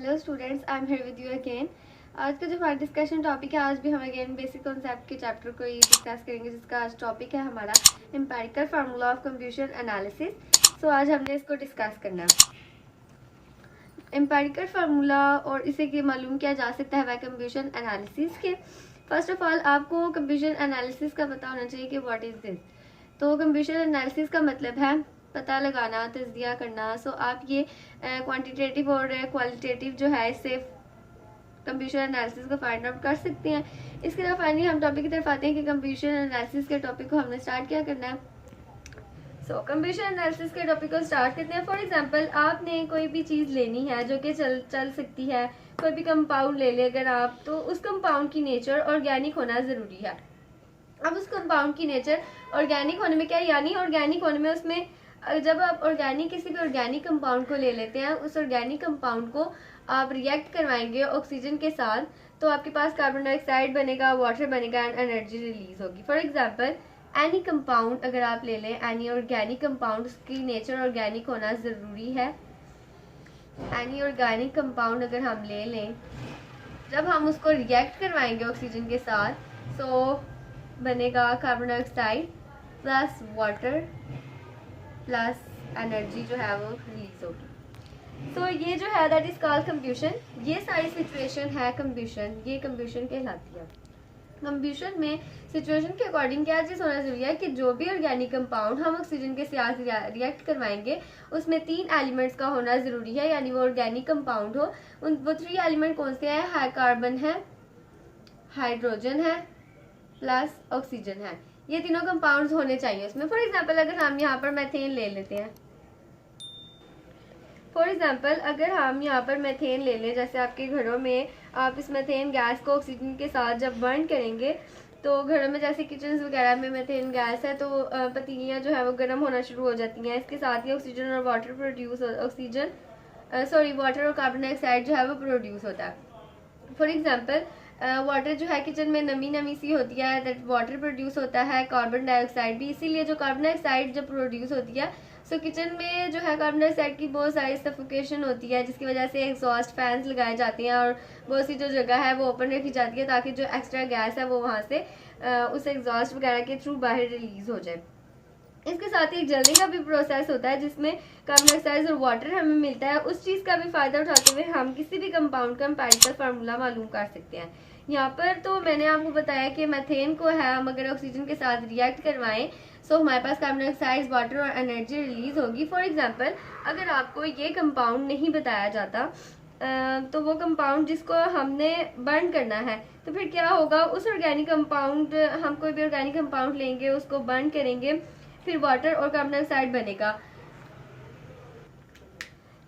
Hello students, I am here with you again. आज का जो हमारा डिस्कशन टॉपिक है, आज भी हम अगेन बेसिक कॉन्सेप्ट के चैप्टर को ही डिस्कस करेंगे, जिसका आज टॉपिक है हमारा एम्पिरिकल फार्मूला ऑफ कंप्यूशन एनालिसिस। सो आज हमने इसको डिस्कस करना है एम्पिरिकल फार्मूला, और इसे कि मालूम किया जा सकता है वह कंप्यूशन एनालिसिस के। फर्स्ट ऑफ ऑल आपको कंप्यूशन एनालिसिस का पता होना चाहिए कि व्हाट इज दिस। तो कंप्यूशन एनालिसिस का मतलब है पता लगाना, तज्जिया करना। सो आप ये क्वांटिटेटिव और क्वालिटेटिव जो है इससे कंप्यूटर एनालिसिस को फाइंड आउट कर सकते हैं। इसके अलावा फाइनली हम टॉपिक की तरफ आते हैं कि कंप्यूटर एनालिसिस के टॉपिक को हमने स्टार्ट क्या करना है। कंप्यूटर एनालिसिस के टॉपिक को स्टार्ट करते हैं। फॉर एग्जांपल आपने कोई भी चीज़ लेनी है जो कि चल सकती है, कोई भी कंपाउंड ले ले अगर आप, तो उस कंपाउंड की नेचर ऑर्गेनिक होना ज़रूरी है। अब उस कंपाउंड की नेचर ऑर्गेनिक होने में क्या, यानी ऑर्गेनिक होने में उसमें जब आप किसी भी ऑर्गेनिक कंपाउंड को ले लेते हैं, उस ऑर्गेनिक कंपाउंड को आप रिएक्ट करवाएंगे ऑक्सीजन के साथ, तो आपके पास कार्बन डाइऑक्साइड बनेगा, वाटर बनेगा एंड एनर्जी रिलीज होगी। फॉर एग्जांपल एनी कंपाउंड अगर आप ले लें, एनी ऑर्गेनिक कंपाउंड, उसकी नेचर ऑर्गेनिक होना ज़रूरी है। एनी ऑर्गेनिक कंपाउंड अगर हम ले लें, जब हम उसको रिएक्ट करवाएंगे ऑक्सीजन के साथ, सो बनेगा carbon dioxide plus water plus energy जो है वो रिलीज होगी। तो ये जो है दैट इज कॉल्ड कंप्यूशन। ये सारी सिचुएशन है कंप्यूशन, ये कंप्यूशन कहलाती है। कंप्यूशन में सिचुएशन के अकॉर्डिंग क्या चीज़ होना जरूरी है कि जो भी ऑर्गेनिक कंपाउंड हम ऑक्सीजन के साथ रिएक्ट करवाएंगे, उसमें 3 एलिमेंट्स का होना ज़रूरी है, यानी वो ऑर्गेनिक कंपाउंड हो। वो 3 एलिमेंट कौन से हैं? कार्बन है, हाइड्रोजन है प्लस ऑक्सीजन है। ये तीनों कंपाउंड्स होने चाहिए उसमें। फॉर एग्जांपल अगर हम यहाँ पर मेथेन ले लेते हैं, फॉर एग्जांपल अगर हम यहाँ पर मेथेन ले लें, जैसे आपके घरों में आप इस मेथेन गैस को ऑक्सीजन के साथ जब बर्न करेंगे, तो घरों में जैसे किचन वगैरह में मेथेन गैस है, तो पतीलियाँ जो है वो गर्म होना शुरू हो जाती हैं। इसके साथ ही ऑक्सीजन और वाटर प्रोड्यूस वाटर और कार्बन डाइऑक्साइड जो है वो प्रोड्यूस होता है। फॉर एग्जाम्पल वाटर जो है किचन में नमी सी होती है, दैट वाटर प्रोड्यूस होता है, कार्बन डाइऑक्साइड भी। इसीलिए जो कार्बन डाइऑक्साइड जब प्रोड्यूस होती है, सो किचन में जो है कार्बन डाइऑक्साइड की बहुत सारी सफोकेशन होती है, जिसकी वजह से एग्जॉस्ट फैंस लगाए जाते हैं और बहुत सी जो जगह है वो ओपन रखी जाती है, ताकि जो एक्स्ट्रा गैस है वो वहाँ से उस एग्जॉस्ट वगैरह के थ्रू बाहर रिलीज हो जाए। इसके साथ ही जलने का भी प्रोसेस होता है, जिसमें कार्बन डाइऑक्साइड और वाटर हमें मिलता है। उस चीज़ का भी फायदा उठाते हुए हम किसी भी कंपाउंड का एम्पिरिकल फार्मूला मालूम कर सकते हैं। यहाँ पर तो मैंने आपको बताया कि मेथेन को है हम अगर ऑक्सीजन के साथ रिएक्ट करवाएं, सो हमारे पास कार्बन डाइऑक्साइड, वाटर और एनर्जी रिलीज होगी। फॉर एग्जांपल अगर आपको ये कंपाउंड नहीं बताया जाता, तो वो कंपाउंड जिसको हमने बर्न करना है, तो फिर क्या होगा, उस ऑर्गेनिक कंपाउंड, हम कोई भी ऑर्गेनिक कंपाउंड लेंगे, उसको बर्न करेंगे, फिर वाटर और कार्बन डाइऑक्साइड बनेगा,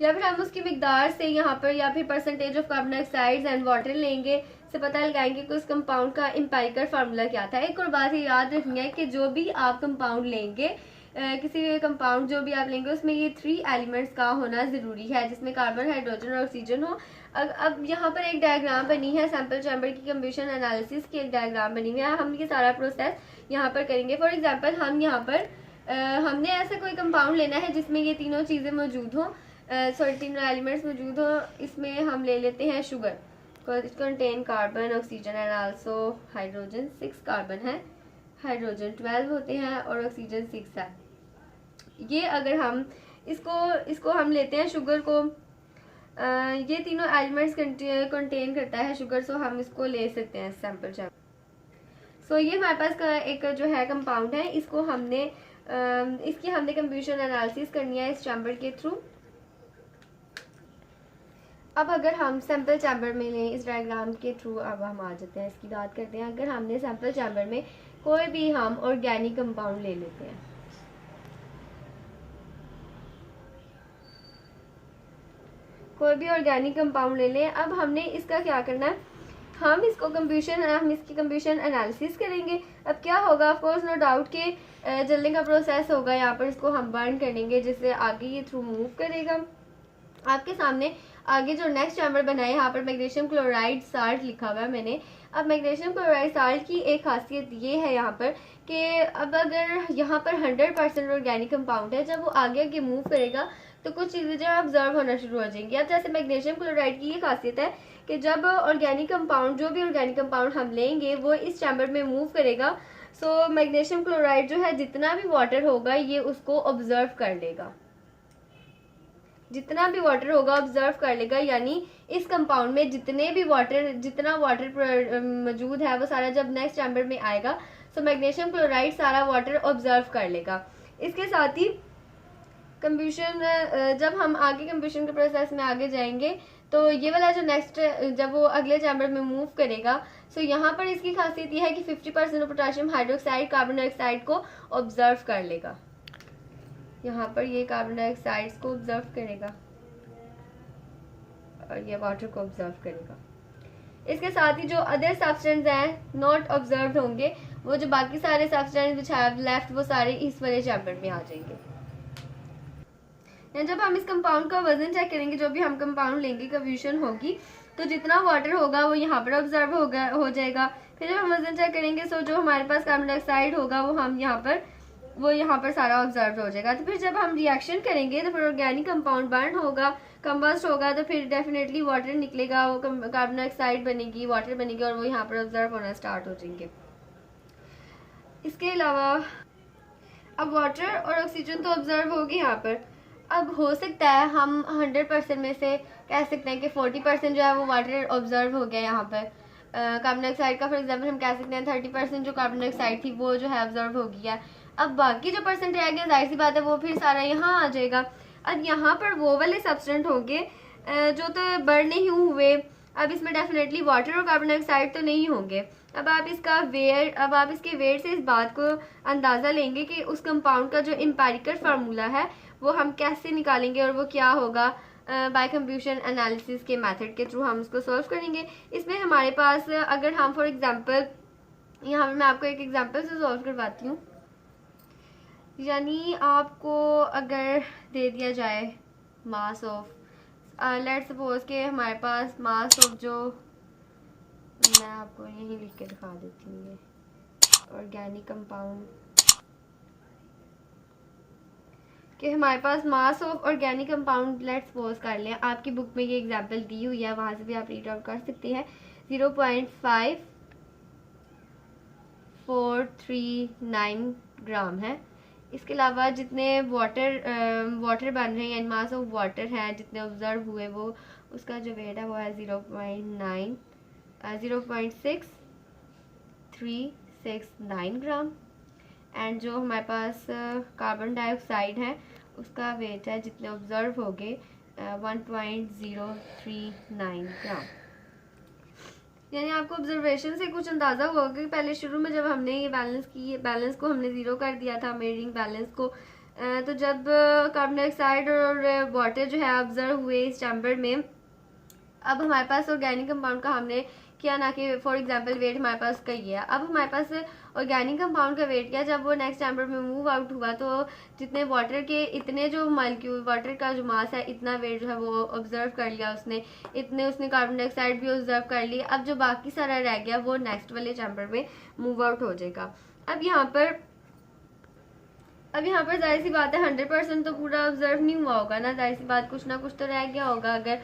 या फिर हम उसकी मिकदार से यहाँ पर या फिर percentage of carbon dioxide and water लेंगे, से पता लगाएंगे कि उस कंपाउंड का एम्पिरिकल फार्मूला क्या था। एक और बात ये याद रखनी है कि जो भी आप कंपाउंड लेंगे, किसी भी कंपाउंड जो भी आप लेंगे, उसमें ये 3 एलिमेंट्स का होना ज़रूरी है, जिसमें कार्बन, हाइड्रोजन और ऑक्सीजन हो। अब यहाँ पर एक डायग्राम बनी है सैम्पल चैम्बर की कंप्यूशन एनालिसिस की, एक डायग्राम बनी हुई है। हम ये सारा प्रोसेस यहाँ पर करेंगे। फॉर एग्जाम्पल हम यहाँ पर हमने ऐसा कोई कंपाउंड लेना है जिसमें ये तीनों चीज़ें मौजूद हों, तीनों एलिमेंट्स मौजूद हो। इसमें हम ले लेते हैं sugar, contain carbon, oxygen and also hydrogen. 6 carbon है, हाइड्रोजन 12 होते हैं और ऑक्सीजन 6 है। ये अगर हम इसको हम लेते हैं शुगर को, ये तीनों एलिमेंट्स कंटेन करता है शुगर, सो हम इसको ले सकते हैं सैम्पल चैम्बर। सो ये हमारे पास का एक जो है कंपाउंड है, इसको हमने इसकी हमने कंप्यूशन एनालिसिस करनी है इस चैम्बर के थ्रू। अब अगर हम सैम्पल चैम्बर में लें इस डायग्राम के थ्रू, अब हम आ जाते हैं इसकी बात करते हैं। अगर हमने सैम्पल चैम्बर में कोई भी हम ऑर्गेनिक कंपाउंड ले लेते हैं, कोई भी ऑर्गेनिक कंपाउंड ले लें, अब हमने इसका क्या करना है, हम इसकी कंप्यूशन एनालिसिस करेंगे। अब क्या होगा, ऑफ कोर्स नो डाउट कि जलने का प्रोसेस होगा, यहाँ पर इसको हम बर्न करेंगे, जिससे आगे ये थ्रू मूव करेगा। आपके सामने आगे जो नेक्स्ट चैम्बर बना है, यहाँ पर मैग्नीशियम क्लोराइड साल्ट लिखा हुआ है मैंने। अब मैग्नीशियम क्लोराइड साल्ट की एक खासियत ये है यहाँ पर कि अब अगर यहाँ पर 100% ऑर्गेनिक कंपाउंड है, जब वो आगे मूव करेगा तो कुछ चीज़ें जो ऑब्जर्व होना शुरू हो जाएंगी। अब जैसे मैग्नीशियम क्लोराइड की ये खासियत है कि जब ऑर्गेनिक कंपाउंड, जो भी ऑर्गेनिक कंपाउंड हम लेंगे वो इस चैम्बर में मूव करेगा, सो मैग्नीशियम क्लोराइड जो है जितना भी वाटर होगा ये उसको ऑब्जर्व कर लेगा, जितना भी वाटर होगा ऑब्जर्व कर लेगा, यानी इस कंपाउंड में जितना वाटर मौजूद है वो सारा जब नेक्स्ट चैम्बर में आएगा तो मैग्नीशियम क्लोराइड सारा वाटर ऑब्जर्व कर लेगा। इसके साथ ही कंब्यूशन, जब हम आगे कंब्यूशन के प्रोसेस में आगे जाएंगे तो ये वाला जो नेक्स्ट, जब वो अगले चैम्बर में मूव करेगा, सो यहाँ पर इसकी खासियत यह है कि 50% पोटेशियम हाइड्रोक्साइड कार्बन डाइऑक्साइड को ऑब्जर्व कर लेगा। यहाँ पर ये कार्बन डाइऑक्साइड को ऑब्जर्व करेगा और ये वाटर को ऑब्जर्व करेगा। इसके साथ ही जो अदर सब्सटेंस हैं नॉट ऑब्जर्व होंगे, वो जो बाकी सारे सब्सटेंस विच हैव लेफ्ट वो सारे इस वाले चैम्बर में आ जाएंगे। जब हम इस कंपाउंड का वजन चेक करेंगे, जो भी हम कंपाउंड लेंगे कंफ्यूजन होगी, तो जितना वाटर होगा वो यहाँ पर ऑब्जर्व हो जाएगा। फिर जब हम वजन चेक करेंगे सो जो हमारे पास कार्बन डाइऑक्साइड होगा वो यहाँ पर सारा ऑब्जर्व हो जाएगा। तो फिर जब हम रिएक्शन करेंगे तो फिर ऑर्गेनिक कंपाउंड बर्न होगा, कंबस्ट होगा, तो फिर डेफिनेटली वाटर निकलेगा, वो कार्बन डाइऑक्साइड बनेगी, वाटर बनेगी और वो यहाँ पर ऑब्जर्व होना स्टार्ट हो जाएंगे। इसके अलावा अब वाटर और ऑक्सीजन तो ऑब्जर्व होगी यहाँ पर। अब हो सकता है हम 100% में से कह सकते हैं कि 40% जो है वो वाटर ऑब्जर्व हो गया यहाँ पर। कार्बन डाइऑक्साइड का फॉर एग्जाम्पल हम कह सकते हैं 30% जो कार्बन डाइऑक्साइड थी वो जो है ऑब्जर्व हो गया। अब बाकी जो परसेंट रह गया जाहिर सी बात है वो फिर सारा यहाँ आ जाएगा। अब यहाँ पर वो वाले सब्सटेंट होंगे जो तो बर्न नहीं हुए, अब इसमें डेफिनेटली वाटर और कार्बन डाइऑक्साइड तो नहीं होंगे। अब आप इसके वेट से इस बात को अंदाज़ा लेंगे कि उस कंपाउंड का जो एम्पिरिकल फार्मूला है वो हम कैसे निकालेंगे और वो क्या होगा। बाय कंफ्यूजन एनालिसिस के मेथड के थ्रू हम इसको सॉल्व करेंगे। इसमें हमारे पास अगर हम फॉर एग्जांपल, यहाँ पर मैं आपको एक एग्जांपल से सॉल्व करवाती हूँ। यानी आपको अगर दे दिया जाए मास ऑफ, लेट्स सपोज के हमारे पास मास ऑफ, जो मैं आपको यहीं लिख के दिखा देती हूँ, ये ऑर्गेनिक कंपाउंड कि हमारे पास mass of organic compound let's suppose कर लें, आपकी बुक में ये एग्जांपल दी हुई है, वहाँ से भी आप रीड आउट कर सकते हैं। 0.5439 ग्राम है। इसके अलावा जितने वाटर बन रहे हैं, मास ऑफ वाटर है जितने ऑब्जर्व हुए, वो उसका जो वेट है वो है 0.6369 ग्राम। एंड जो हमारे पास कार्बन डाइऑक्साइड है उसका वेट है जितने ऑब्जर्व हो गए 1.039 ग्राम। यानी आपको ऑब्जर्वेशन से कुछ अंदाज़ा हुआ कि पहले शुरू में जब हमने ये बैलेंस को हमने ज़ीरो कर दिया था, मेजरिंग बैलेंस को, तो जब कार्बन डाइऑक्साइड और वाटर जो है ऑब्जर्व हुए इस चैम्बर में, अब हमारे पास ऑर्गेनिक कंपाउंड का हमने किया ना कि फॉर एग्जांपल वेट हमारे पास का ही है। अब हमारे पास ऑर्गेनिक कंपाउंड का वेट क्या, जब वो नेक्स्ट चैम्बर में मूव आउट हुआ तो जितने वाटर के इतने जो मॉलिक्यूल, वाटर का जो मास है इतना वेट जो है वो ऑब्जर्व कर लिया उसने, इतने उसने कार्बन डाइऑक्साइड भी ऑब्जर्व कर लिया। अब जो बाकी सारा रह गया वो नेक्स्ट वाले चैम्बर में मूव आउट हो जाएगा। अब यहाँ पर जाहिर सी बात है 100% तो पूरा ऑब्जर्व नहीं हुआ होगा ना, जाहिर सी बात कुछ ना कुछ तो रह गया होगा। अगर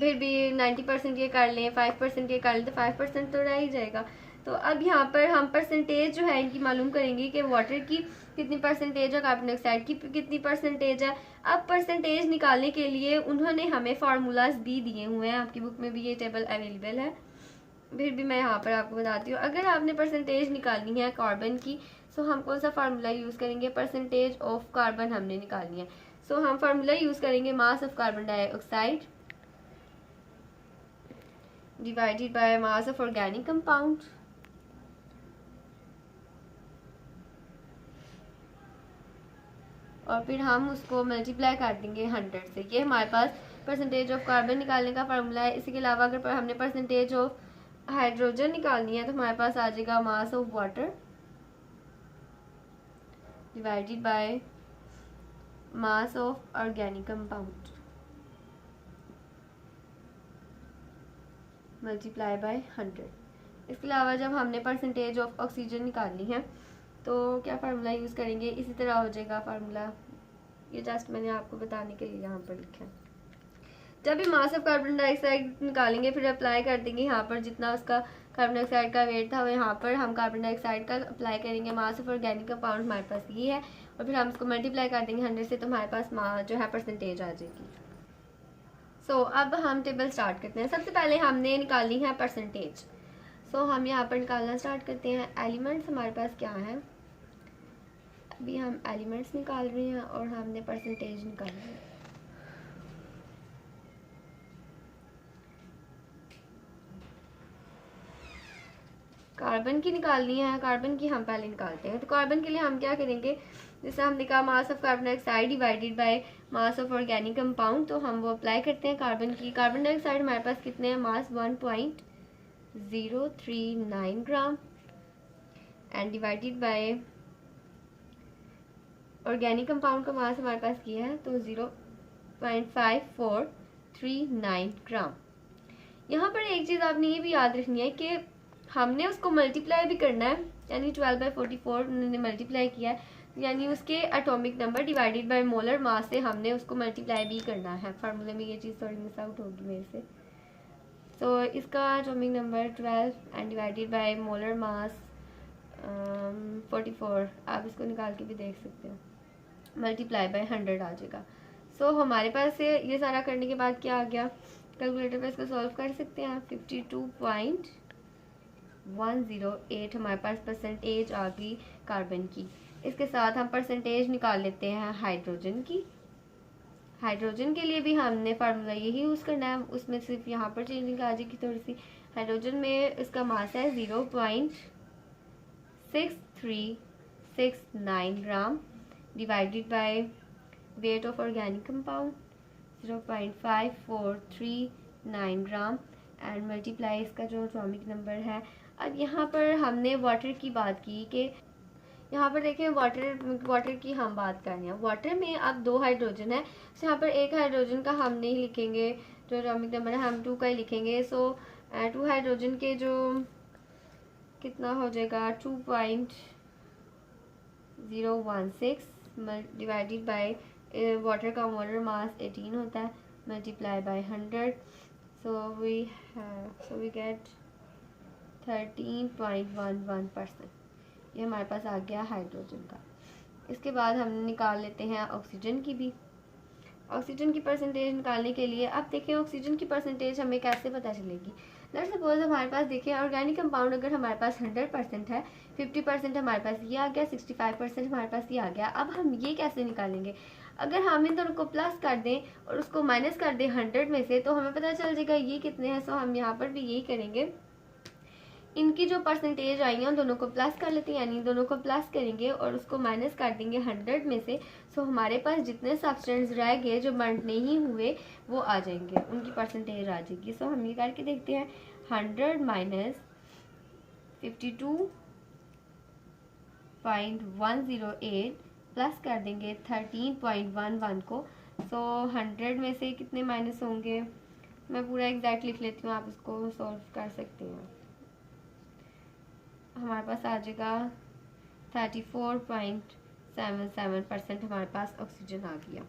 फिर भी 90% ये कर लें, 5% ये कर लें, तो 5% तो रह ही जाएगा। तो अब यहाँ पर हम परसेंटेज जो है इनकी मालूम करेंगे कि वाटर की कितनी परसेंटेज है, कार्बन डाइऑक्साइड की कितनी परसेंटेज है। अब परसेंटेज निकालने के लिए उन्होंने हमें फार्मूलाज भी दिए हुए हैं, आपकी बुक में भी ये टेबल अवेलेबल है, फिर भी मैं यहाँ पर आपको बताती हूँ। अगर आपने परसेंटेज निकालनी है कार्बन की, सो हम कौन सा फार्मूला यूज़ करेंगे, परसेंटेज ऑफ कार्बन हमने निकालनी है। सो हम फार्मूला यूज़ करेंगे mass of carbon dioxide divided by mass of organic compound और फिर हम उसको मल्टीप्लाई कर देंगे 100 से। ये हमारे पास परसेंटेज ऑफ कार्बन निकालने का फार्मूला है। इसके अलावा अगर हमने परसेंटेज ऑफ हाइड्रोजन निकालनी है तो हमारे पास आ जाएगा mass of water divided by mass of organic compound multiply by 100। इसके अलावा जब हमने परसेंटेज ऑफ ऑक्सीजन निकालनी है तो क्या फार्मूला यूज़ करेंगे, इसी तरह हो जाएगा फार्मूला ये जस्ट मैंने आपको बताने के लिए यहाँ पर लिखा है। जब भी मास ऑफ कार्बन डाइऑक्साइड निकालेंगे फिर अप्लाई कर देंगे यहाँ पर, जितना उसका कार्बन डाइऑक्साइड का वेट था वो यहाँ पर हम कार्बन डाइऑक्साइड का अप्लाई करेंगे। मास ऑफ ऑर्गेनिक कंपाउंड हमारे पास ये है और फिर हम इसको मल्टीप्लाई कर देंगे 100 से, तो हमारे पास जो है परसेंटेज आ जाएगी। सो अब हम टेबल स्टार्ट करते हैं। सबसे पहले हमने निकालनी है परसेंटेज। सो हम यहाँ पर निकालना स्टार्ट करते हैं। एलिमेंट्स हमारे पास क्या है, अभी हम एलिमेंट्स निकाल रहे हैं और हमने परसेंटेज निकालना है। कार्बन की निकालनी है, कार्बन की हम पहले निकालते हैं। तो कार्बन के लिए हम क्या करेंगे, जैसे हमने कहा mass of carbon dioxide divided by mass of organic compound, तो हम वो अप्लाई करते हैं कार्बन की। कार्बन डाइऑक्साइड हमारे पास कितने हैं, मास 1.039 gram and divided by organic compound का मास हमारे पास ये है, तो 0.5439 ग्राम। यहाँ पर एक चीज़ आपने ये भी याद रखनी है कि हमने उसको मल्टीप्लाई भी करना है, यानी 12/44 उन्होंने मल्टीप्लाई किया है, यानी उसके atomic number divided by molar mass से हमने उसको मल्टीप्लाई भी करना है। फार्मूले में ये चीज़ थोड़ी मिस आउट होगी मेरे से। तो इसका atomic number 12 and divided by molar mass 44, आप इसको निकाल के भी देख सकते हो, मल्टीप्लाई बाय 100 आ जाएगा। सो हमारे पास ये सारा करने के बाद क्या आ गया, कैलकुलेटर पे इसको सॉल्व कर सकते हैं। 52.108 हमारे पास परसेंटेज आ गई कार्बन की। इसके साथ हम परसेंटेज निकाल लेते हैं हाइड्रोजन की। हाइड्रोजन के लिए भी हमने फार्मूला यही यूज़ करना है, उसमें सिर्फ यहाँ पर चेंजिंग आ जाएगी थोड़ी सी। हाइड्रोजन में इसका मास है 0.6369 gram divided by weight of organic compound 0.5439 gram and multiply इसका जो एटॉमिक नंबर है। अब यहाँ पर हमने वाटर की बात की कि यहाँ पर देखें वाटर की हम बात कर रहे हैं। वाटर में अब 2 हाइड्रोजन है, तो यहाँ पर एक हाइड्रोजन का हम नहीं लिखेंगे, जो एटॉमिक नंबर है हम 2 का ही लिखेंगे। सो 2 हाइड्रोजन के जो कितना हो जाएगा 2.016 डिवाइडेड बाय वाटर का मोलर मास 18 होता है, multiply by 100, so we get 13.11%। ये हमारे पास आ गया हाइड्रोजन का। इसके बाद हम निकाल लेते हैं ऑक्सीजन की भी। ऑक्सीजन की परसेंटेज निकालने के लिए अब देखें ऑक्सीजन की परसेंटेज हमें कैसे पता चलेगी। लेट्स सपोज हमारे पास देखें ऑर्गेनिक कंपाउंड अगर हमारे पास 100% है, 50% हमारे पास ये आ गया, 65% हमारे पास ये आ गया। अब हम ये कैसे निकालेंगे, अगर हम इन दोनों को प्लस कर दें और उसको माइनस कर दें 100 में से, तो हमें पता चल जाएगा ये कितने हैं। सो हम यहाँ पर भी यही करेंगे, इनकी जो परसेंटेज आई है उन दोनों को प्लस कर लेते हैं, यानी दोनों को प्लस करेंगे और उसको माइनस कर देंगे 100 में से। सो हमारे पास जितने सब्सटेंस रह गए जो बर्न नहीं हुए वो आ जाएंगे, उनकी परसेंटेज आ जाएगी। सो हम ये करके देखते हैं, 100 माइनस 52.108 प्लस कर देंगे 13.11 को। सो 100 में से कितने माइनस होंगे, मैं पूरा एग्जैक्ट लिख लेती हूँ, आप इसको सॉल्व कर सकते हैं। हमारे पास आ जाएगा 34.77% हमारे पास ऑक्सीजन आ गया।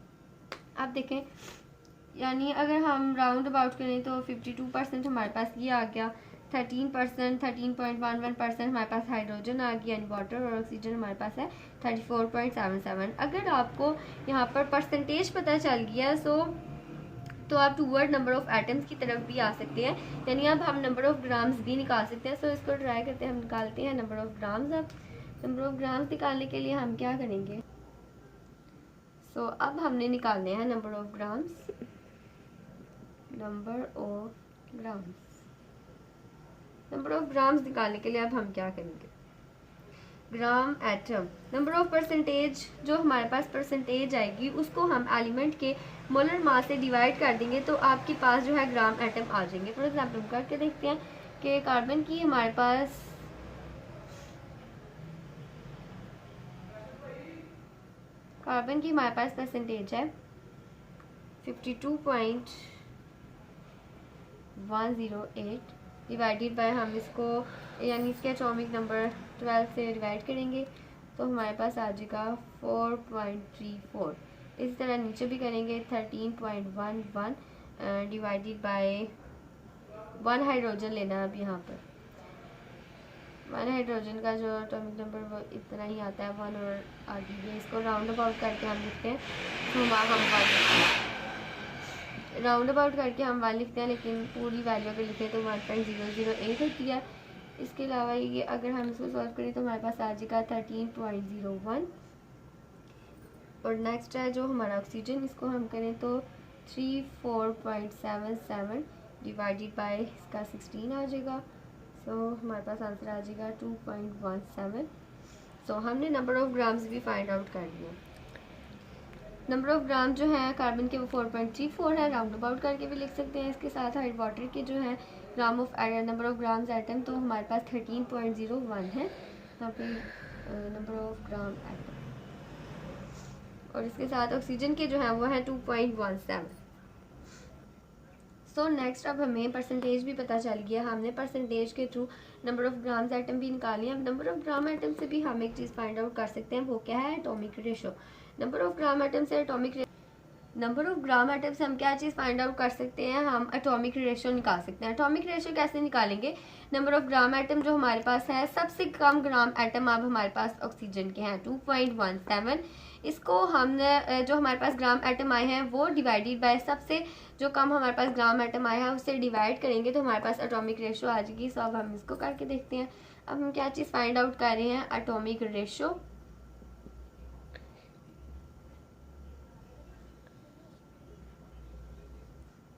अब देखें, यानी अगर हम राउंड अबाउट करें तो 52% हमारे पास ये आ गया, 13% 13.11% हमारे पास हाइड्रोजन आ गया यानी वाटर, और ऑक्सीजन हमारे पास है 34.77। अगर आपको यहाँ पर परसेंटेज पता चल गया तो आप टूवर्ड नंबर ऑफ एटम्स की तरफ भी आ सकते हैं, यानी अब हम नंबर ऑफ ग्राम्स भी निकाल सकते हैं। सो इसको ट्राई करते हैं, हम निकालते हैं नंबर ऑफ ग्राम्स। अब नंबर ऑफ ग्राम्स निकालने के लिए हम क्या करेंगे, सो अब हमने निकालने हैं number of grams. Number of grams निकालने के लिए अब हम क्या करेंगे, gram atom, number of percentage, जो हमारे पास परसेंटेज आएगी उसको हम एलिमेंट के मोलर मास से डिवाइड कर देंगे, तो आपके पास जो है ग्राम एटम आ जाएंगे। फॉर एग्जाम्पल हम करके देखते हैं कि कार्बन की हमारे पास परसेंटेज है 52.108 डिवाइडेड बाय, हम इसको यानी इसके एटॉमिक नंबर 12 से डिवाइड करेंगे तो हमारे पास आ जाएगा 4.34। इसी तरह नीचे भी करेंगे 13.11 डिवाइडेड बाय 1 हाइड्रोजन लेना है। अब यहाँ पर 1 हाइड्रोजन का जो एटॉमिक नंबर वो इतना ही आता है 1 और आगे भी। इसको राउंड अबाउट करके हम लिखते हैं तो हम 1 लिखते हैं, राउंड अबाउट करके हम 1 लिखते हैं, लेकिन पूरी वैल्यू अगर लिखें तो 1.008 होती है। इसके अलावा ये अगर हम इसको सॉल्व करें तो हमारे पास आ जाएगा 13.01। और नेक्स्ट है जो हमारा ऑक्सीजन, इसको हम करें तो 34.77 डिवाइडेड बाय इसका 16 आ जाएगा। सो हमारे पास आंसर आ जाएगा 2.17। सो हमने नंबर ऑफ ग्राम्स भी फाइंड आउट कर लिया। नंबर ऑफ ग्राम जो है कार्बन के वो 4.34 है, राउंड अबाउट करके भी लिख सकते हैं। इसके साथ हाइड वाटर के जो है gram of number of grams atom, तो हमारे पास 13.01 है यहाँ पे नंबर ऑफ ग्राम एटम। और इसके साथ ऑक्सीजन के जो है वो है 2.17। सो नेक्स्ट अब हमें परसेंटेज भी पता चल गया। हमने परसेंटेज के through number of grams atom भी निकाली। अब नंबर ऑफ ग्राम एटम से भी हम एक चीज़ फाइंड आउट कर सकते हैं, वो क्या है? Atomic ratio. Number of gram atom से हम क्या चीज़ फाइंड आउट कर सकते हैं? हम एटॉमिक रेशो निकाल सकते हैं। एटॉमिक रेशो कैसे निकालेंगे? नंबर ऑफ ग्राम एटम जो हमारे पास है, सबसे कम ग्राम एटम अब हमारे पास ऑक्सीजन के हैं 2.17। इसको हमने जो हमारे पास ग्राम एटम आए हैं वो डिवाइडेड बाय सबसे जो कम हमारे पास ग्राम एटम आया है उससे डिवाइड करेंगे तो हमारे पास एटॉमिक रेशो आ जाएगी। सो अब हम इसको करके देखते हैं। अब हम क्या चीज़ फाइंड आउट कर रहे हैं? Atomic ratio.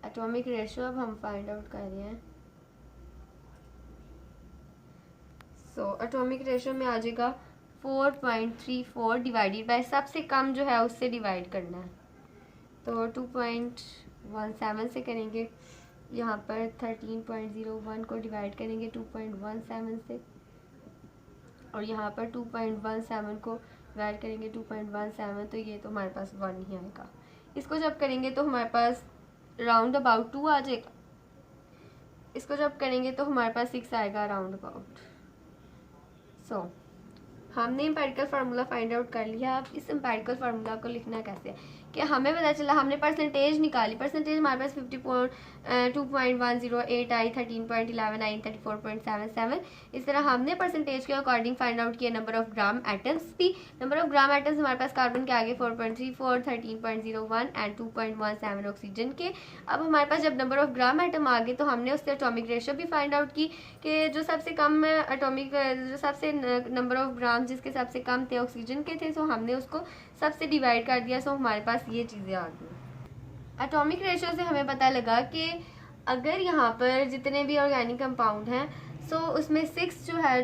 एटॉमिक रेशो अब हम फाइंड आउट कर रहे हैं। सो एटॉमिक रेशो में आ जाएगा 4.34 डिवाइडेड बाय सबसे कम जो है उससे डिवाइड करना है, तो 2.17 से करेंगे। यहाँ पर 13.01 को डिवाइड करेंगे 2.17 से, और यहाँ पर 2.17 को डिवाइड करेंगे 2.17, तो ये तो हमारे पास 1 ही आएगा। इसको जब करेंगे तो हमारे पास राउंड अबाउट 2 आ जाएगा। इसको जब करेंगे तो हमारे पास 6 आएगा राउंड अबाउट। सो हमने एम्पिरिकल फार्मूला फाइंड आउट कर लिया। अब इस एम्पिरिकल फार्मूला को लिखना कैसे है कि हमें पता चला, हमने परसेंटेज निकाली। परसेंटेज हमारे पास 52.108 आई, 13.11 आई, 34.77। इस तरह हमने परसेंटेज के अकॉर्डिंग फाइंड आउट किया नंबर ऑफ ग्राम एटम्स भी। नंबर ऑफ ग्राम एटम्स हमारे पास कार्बन के आगे 4.34, 13.01 एंड 2.17 ऑक्सीजन के। अब हमारे पास जब नंबर ऑफ ग्राम एटम आ गए तो हमने उससे एटॉमिक रेशो भी फाइंड आउट की कि जो सबसे कम एटॉमिक जो सबसे नंबर ऑफ ग्राम जिसके सबसे कम थे ऑक्सीजन के थे, सो हमने उसको सबसे डिवाइड कर दिया। सो हमारे पास ये चीज़ें आ गई। एटॉमिक रेशो से हमें पता लगा कि अगर यहाँ पर जितने भी ऑर्गेनिक कंपाउंड हैं, सो उसमें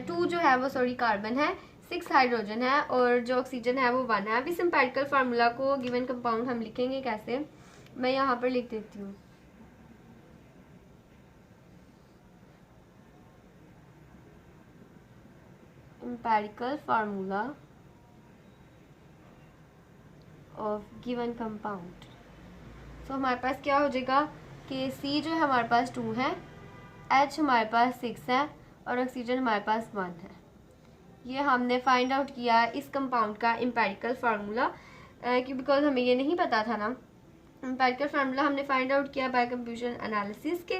2 जो है वो कार्बन है, 6 हाइड्रोजन है और जो ऑक्सीजन है वो 1 है। अब इस एम्पिरिकल फार्मूला को गिवन कंपाउंड हम लिखेंगे कैसे? मैं यहाँ पर लिख देती हूँ। Empirical formula of given compound. So हमारे पास क्या हो जाएगा कि C जो है हमारे पास 2 है, H हमारे पास 6 है और ऑक्सीजन हमारे पास 1 है। ये हमने फाइंड आउट किया इस कंपाउंड का एम्पिरिकल फार्मूला, कि बिकॉज हमें ये नहीं पता था ना। एम्पिरिकल फार्मूला हमने फाइंड आउट किया बाय कंप्यूशन एनालिसिस के,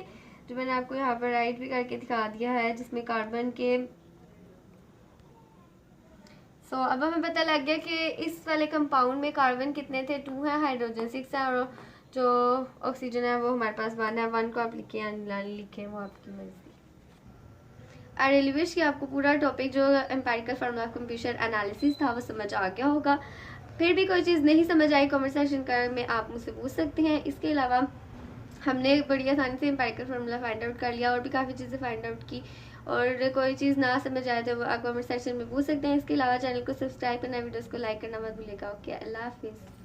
जो मैंने आपको यहाँ पर राइट भी करके दिखा दिया है, जिसमें कार्बन के अब हमें पता लग गया कि इस वाले कंपाउंड में कार्बन कितने थे? 2 है, हाइड्रोजन 6 है और जो ऑक्सीजन है वो हमारे पास 1 है। 1 को आप लिखे या लिखें वो आपकी मर्जी। आई रियली विश कि आपको पूरा टॉपिक जो एम्पिरिकल फार्मूला ऑफ कंप्यूशन एनालिसिस था वो समझ आ गया होगा। फिर भी कोई चीज़ नहीं समझ आई कमेंट सेक्शन में आप मुझसे पूछ सकते हैं। इसके अलावा हमने बड़ी आसानी से एम्पिरिकल फार्मूला फाइंड आउट कर लिया और भी काफ़ी चीज़ें फाइंड आउट की, और कोई चीज़ ना समझ आए तो आप कमेंट सेक्शन में पूछ सकते हैं। इसके अलावा चैनल को सब्सक्राइब करना, वीडियोस को लाइक करना मत भूलिएगा। ओके, अल्लाह हाफिज़।